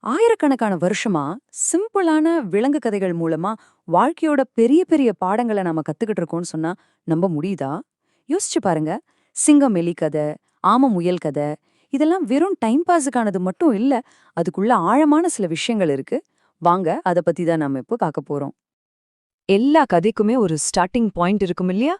ஆயிரக்கணக்கான வருஷமா சிம்பிளான விலங்கு கதைகள் மூலமா வாழ்க்கையோட பெரிய பெரிய பாடங்களை நாம கத்துக்கிட்டு இருக்கோம்னு சொன்னா நம்ப முடியுதா? யோசிச்சு பாருங்க. சிங்கம் எலி கதை, ஆம முயல் கதை, இதெல்லாம் வெறும் டைம் பாஸுக்கானது மட்டும் இல்ல. அதுக்குள்ள ஆழமான சில விஷயங்கள் இருக்கு. வாங்க அத பத்தி தான் நாம இப்போ பார்க்க போறோம். எல்லா கதைக்குமே ஒரு ஸ்டார்டிங் பாயிண்ட் இருக்கும் இல்லையா?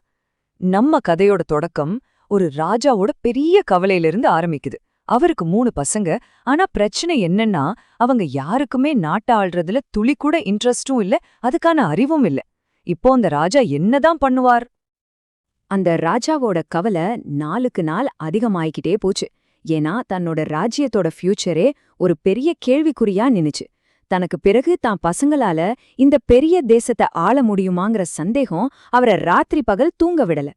நம்ம கதையோட தொடக்கம் ஒரு ராஜாவோட பெரிய கவலையிலிருந்து ஆரம்பிக்குது. அவருக்கு 3 பசங்க. ஆனா பிரச்சனை என்னன்னா, அவங்க யாருக்குமே நாட்ட ஆள்றதுல துளி கூட இன்ட்ரெஸ்டும் இல்ல, அதுக்கான அறிவும் இல்ல. இப்போ அந்த ராஜா என்னதான் பண்ணுவார்? அந்த ராஜாவோட கவலை நாளுக்கு நாள் அதிகமாயிக்கிட்டே போச்சு. ஏன்னா தன்னோட ராஜ்யத்தோட ஃபியூச்சரே ஒரு பெரிய கேள்விக்குறியா நின்னுச்சு. தனக்கு பிறகு தான் பசங்களால இந்த பெரிய தேசத்தை ஆள முடியுமாங்கிற சந்தேகம் அவரை ராத்திரி பகல் தூங்க விடல.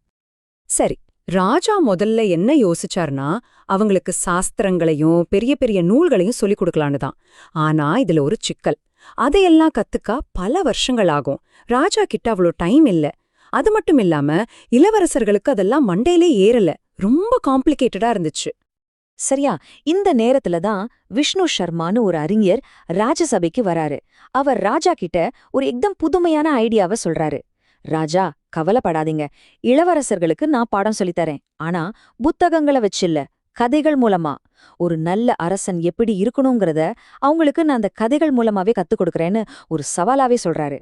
சரி, ராஜா முதல்ல என்ன யோசிச்சார்னா, அவங்களுக்கு சாஸ்திரங்களையும் பெரிய பெரிய நூல்களையும் சொல்லிக் கொடுக்கலான்னு தான். ஆனா இதுல ஒரு சிக்கல். அதையெல்லாம் கத்துக்க பல வருஷங்கள் ஆகும். ராஜா கிட்ட அவ்வளோ டைம் இல்ல. அது மட்டும் இல்லாம இளவரசர்களுக்கு அதெல்லாம் மண்டையிலே ஏறல. ரொம்ப காம்ப்ளிகேட்டடா இருந்துச்சு. சரியா, இந்த நேரத்துல தான் விஷ்ணு சர்மான்னு ஒரு அறிஞர் ராஜசபைக்கு வராரு. அவர் ராஜா கிட்ட ஒரு எக்தம் புதுமையான ஐடியாவை சொல்றாரு. ராஜா, கவலைப்படாதீங்க, இளவரசர்களுக்கு நான் பாடம் சொல்லித்தரேன். ஆனா புத்தகங்களை வச்சில்ல, கதைகள் மூலமா. ஒரு நல்ல அரசன் எப்படி இருக்கணுங்கிறத அவங்களுக்கு நான் அந்த கதைகள் மூலமாவே கத்துக் கொடுக்கறேன்னு ஒரு சவாலாவே சொல்றாரு.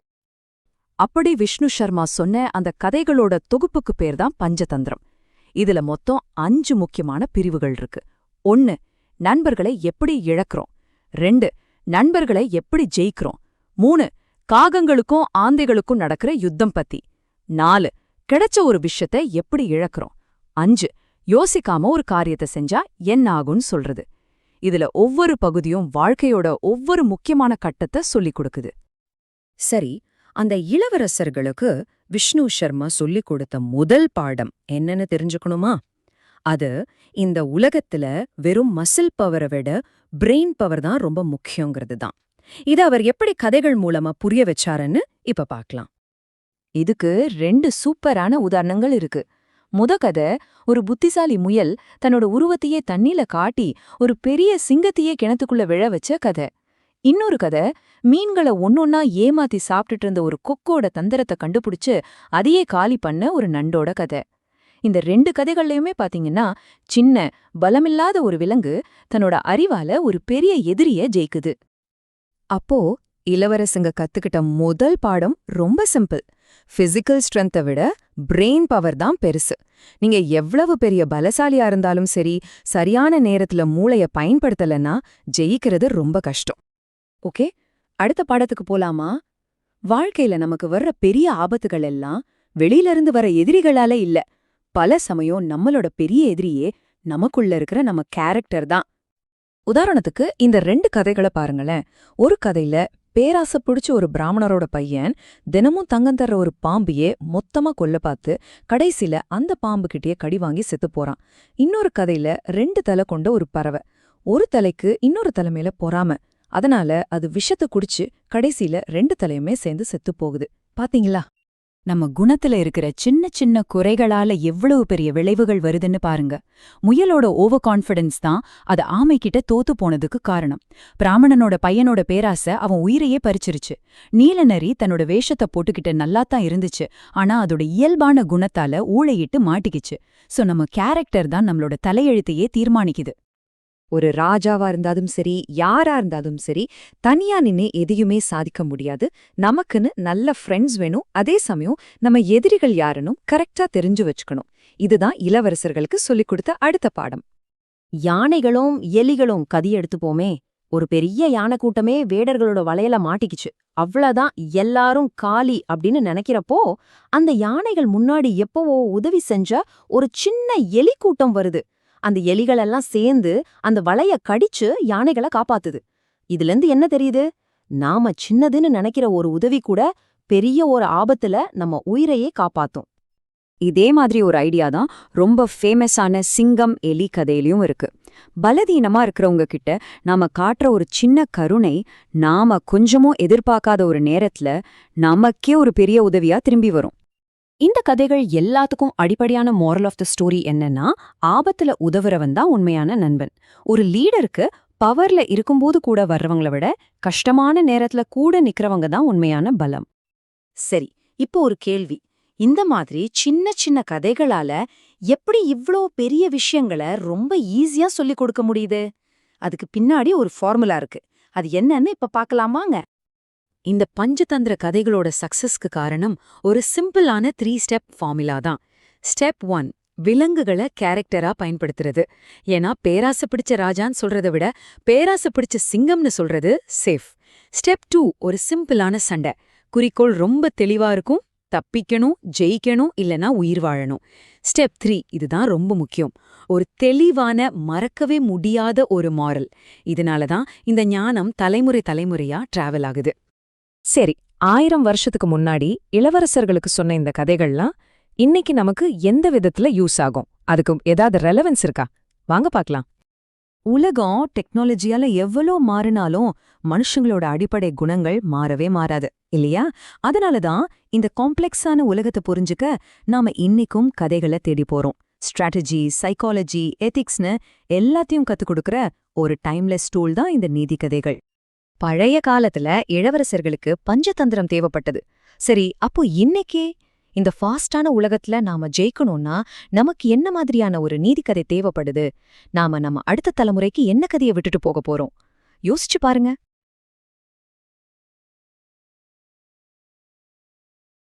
அப்படி விஷ்ணு சர்மா சொன்ன அந்த கதைகளோட தொகுப்புக்கு பேர் தான் பஞ்சதந்திரம். இதுல மொத்தம் 5 முக்கியமான பிரிவுகள் இருக்கு. 1. நண்பர்களை எப்படி இழக்கிறோம். 2. நண்பர்களை எப்படி ஜெயிக்கிறோம். 3. காகங்களுக்கும் ஆந்தைகளுக்கும் நடக்கிற யுத்தம் பத்தி. 4. கிடைச்ச ஒரு விஷயத்த எப்படி இழக்கிறோம். 5. யோசிக்காம ஒரு காரியத்தை செஞ்சா என்ன ஆகும்னு சொல்றது. இதுல ஒவ்வொரு பகுதியும் வாழ்க்கையோட ஒவ்வொரு முக்கியமான கட்டத்தை சொல்லிக் கொடுக்குது. சரி, அந்த இளவரசர்களுக்கு விஷ்ணு சர்மா சொல்லிக் கொடுத்த முதல் பாடம் என்னன்னு தெரிஞ்சுக்கணுமா? அது இந்த உலகத்துல வெறும் மசில் பவரை விட பிரெயின் பவர் தான் ரொம்ப முக்கியங்கிறது தான். இதை அவர் எப்படி கதைகள் மூலமா புரிய வச்சாருன்னு இப்ப பார்க்கலாம். இதுக்கு 2 சூப்பரான உதாரணங்கள் இருக்கு. முத கதை, ஒரு புத்திசாலி முயல் தன்னோட உருவத்தையே தண்ணில காட்டி ஒரு பெரிய சிங்கத்தையே கிணத்துக்குள்ள விழ வச்ச கதை. இன்னொரு கதை, மீன்களை ஒன்னொன்னா ஏமாத்தி சாப்பிட்டுட்டு இருந்த ஒரு கொக்கோட தந்திரத்தை கண்டுபிடிச்சு அதையே காலி பண்ண ஒரு நண்டோட கதை. இந்த 2 கதைகள்லயுமே பாத்தீங்கன்னா, சின்ன பலமில்லாத ஒரு விலங்கு தன்னோட அறிவால ஒரு பெரிய எதிரிய ஜெயிக்குது. அப்போ இளவரசங்க கத்துக்கிட்ட முதல் பாடம் ரொம்ப சிம்பிள். பிசிக்கல் ஸ்ட்ரென்த்தை விட பிரெயின் பவர் தான் பெருசு. நீங்க எவ்வளவு பெரிய பலசாலியா இருந்தாலும் சரி, சரியான நேரத்துல மூளைய பயன்படுத்தலன்னா ஜெயிக்கிறது ரொம்ப கஷ்டம். ஓகே, அடுத்த பாடத்துக்கு போலாமா? வாழ்க்கையில நமக்கு வர்ற பெரிய ஆபத்துகள் எல்லாம் வெளியிலிருந்து வர எதிரிகளால இல்ல. பல சமயம் நம்மளோட பெரிய எதிரியே நமக்குள்ள இருக்கிற நம்ம கேரக்டர் தான். உதாரணத்துக்கு இந்த 2 கதைகளை பாருங்களேன். ஒரு கதையில பேராசை பிடிச்ச ஒரு பிராமணரோட பையன் தினமும் தங்கம் தர்ற ஒரு பாம்பையே மொத்தமா கொல்ல பார்த்து கடைசியில அந்த பாம்புகிட்டயே கடி வாங்கி செத்து போறான். இன்னொரு கதையில 2 தலை கொண்ட ஒரு பறவை. ஒரு தலைக்கு இன்னொரு தலை மேல பொறாம, அதனால அது விஷத்தை குடிச்சு கடைசியில 2 தலையுமே சேர்ந்து செத்து போகுது. பாத்தீங்களா? நம்ம குணத்துல இருக்கிற சின்ன சின்ன குறைகளால எவ்வளவு பெரிய விளைவுகள் வருதுன்னு பாருங்க. முயலோட ஓவர் கான்ஃபிடன்ஸ் தான் அது ஆமைக்கிட்ட தோத்து போனதுக்கு காரணம். பிராமணனோட பையனோட பேராசை அவன் உயிரையே பறிச்சிருச்சு. நீலநரி தன்னோட வேஷத்தை போட்டுக்கிட்டு நல்லாத்தான் இருந்துச்சு, ஆனா அதோட இயல்பான குணத்தால ஊளையிட்டு மாட்டிக்கிச்சு. சோ நம்ம கேரக்டர் தான் நம்மளோட தலையெழுத்தையே தீர்மானிக்குது. ஒரு ராஜாவா இருந்தாலும் சரி, யாரா இருந்தாலும் சரி, தனியா நின்னு எதையுமே சாதிக்க முடியாது. நமக்குன்னு நல்ல ஃப்ரெண்ட்ஸ் வேணும். அதே சமயம் நம்ம எதிரிகள் யாருன்னு கரெக்டா தெரிஞ்சு வச்சுக்கணும். இதுதான் இளவரசர்களுக்கு சொல்லிக் கொடுத்த அடுத்த பாடம். யானைகளும் எலிகளும் கதி எடுத்துப்போமே. ஒரு பெரிய யானை கூட்டமே வேடர்களோட வலையில மாட்டிக்கிச்சு. அவ்வளவுதான், எல்லாரும் காலி அப்படின்னு நினைக்கிறப்போ அந்த யானைகள் முன்னாடி எப்பவோ உதவி செஞ்ச ஒரு சின்ன எலி கூட்டம் வருது. அந்த எலிகளெல்லாம் சேர்ந்து அந்த வலைய கடிச்சு யானைகளை காப்பாத்துது. இதுலேருந்து என்ன தெரியுது? நாம சின்னதுன்னு நினைக்கிற ஒரு உதவி கூட பெரிய ஒரு ஆபத்துல நம்ம உயிரையே காப்பாத்தும். இதே மாதிரி ஒரு ஐடியா தான் ரொம்ப ஃபேமஸான சிங்கம் எலி கதையிலயும் இருக்கு. பலதீனமா இருக்கிறவங்க கிட்ட நாம காட்டுற ஒரு சின்ன கருணை நாம கொஞ்சமும் எதிர்பார்க்காத ஒரு நேரத்துல நமக்கே ஒரு பெரிய உதவியா திரும்பி வரும். இந்த கதைகள் எல்லாத்துக்கும் அடிப்படையான மோரல் ஆஃப் த ஸ்டோரி என்னன்னா, ஆபத்துல உதவுறவன் தான் உண்மையான நண்பன். ஒரு லீடருக்கு பவர்ல இருக்கும்போது கூட வர்றவங்கள விட கஷ்டமான நேரத்துல கூட நிக்கிறவங்க தான் உண்மையான பலம். சரி, இப்போ ஒரு கேள்வி. இந்த மாதிரி சின்ன சின்ன கதைகளால எப்படி இவ்ளோ பெரிய விஷயங்கள ரொம்ப ஈஸியா சொல்லிக் கொடுக்க முடியுது? அதுக்கு பின்னாடி ஒரு ஃபார்முலா இருக்கு. அது என்னன்னு இப்ப பார்க்கலாமாங்க? இந்த பஞ்சதந்திர கதைகளோட சக்சஸ்க்கு காரணம் ஒரு சிம்பிளான 3 ஸ்டெப் ஃபார்முலா தான். ஸ்டெப் 1, விலங்குகளை கேரக்டரா பயன்படுத்துறது. ஏன்னா பேராசை பிடிச்ச ராஜான்னு சொல்றதை விட பேராசை பிடிச்ச சிங்கம்னு சொல்றது சேஃப். ஸ்டெப் 2, ஒரு சிம்பிளான சண்டை. குறிக்கோள் ரொம்ப தெளிவா இருக்கும். தப்பிக்கணும், ஜெயிக்கணும், இல்லனா உயிர் வாழணும். ஸ்டெப் 3, இதுதான் ரொம்ப முக்கியம். ஒரு தெளிவான, மறக்கவே முடியாத ஒரு மாரல். இதனால தான் இந்த ஞானம் தலைமுறை தலைமுறையா டிராவல் ஆகுது. சரி, 1000 வருஷத்துக்கு முன்னாடி இளவரசர்களுக்கு சொன்ன இந்த கதைகள்லாம் இன்னைக்கு நமக்கு எந்த விதத்துல யூஸ் ஆகும்? அதுக்கு ஏதாவது ரெலவன்ஸ் இருக்கா? வாங்க பார்க்கலாம். உலகம் டெக்னாலஜியால எவ்வளோ மாறினாலும் மனுஷங்களோட அடிப்படை குணங்கள் மாறவே மாறாது இல்லையா? அதனாலதான் இந்த காம்ப்ளெக்ஸான உலகத்தை புரிஞ்சுக்க நாம இன்னிக்கும் கதைகளை தேடி போறோம். ஸ்ட்ராட்டஜி, சைக்காலஜி, எதிக்ஸ்னு எல்லாத்தையும் கத்துக் கொடுக்கற ஒரு டைம்லெஸ் டூல் தான் இந்த நீதி கதைகள். பழைய காலத்துல இளவரசர்களுக்கு பஞ்சதந்திரம் தேவைப்பட்டது. சரி, அப்போ இன்னைக்கே இந்த ஃபாஸ்டான உலகத்துல நாம ஜெயிக்கணும்னா நமக்கு என்ன மாதிரியான ஒரு நீதிக்கதை தேவைப்படுது? நாம நம்ம அடுத்த தலைமுறைக்கு என்ன கதையை விட்டுட்டு போக போறோம்? யோசிச்சு பாருங்க.